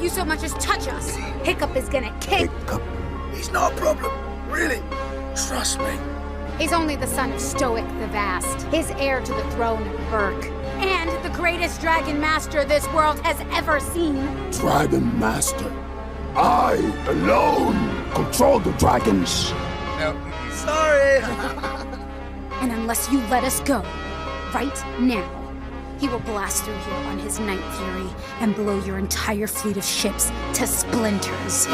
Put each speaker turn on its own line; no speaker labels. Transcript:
you so much as touch us, Hiccup is gonna kick.
Hiccup? He's not a problem. Really. Trust me.
He's only the son of Stoic the Vast, his heir to the throne of Berk, and the greatest dragon master this world has ever seen.
Dragon Master. I, alone, control the dragons.
No, sorry.
And unless you let us go, right now, he will blast through here on his Night Fury and blow your entire fleet of ships to splinters.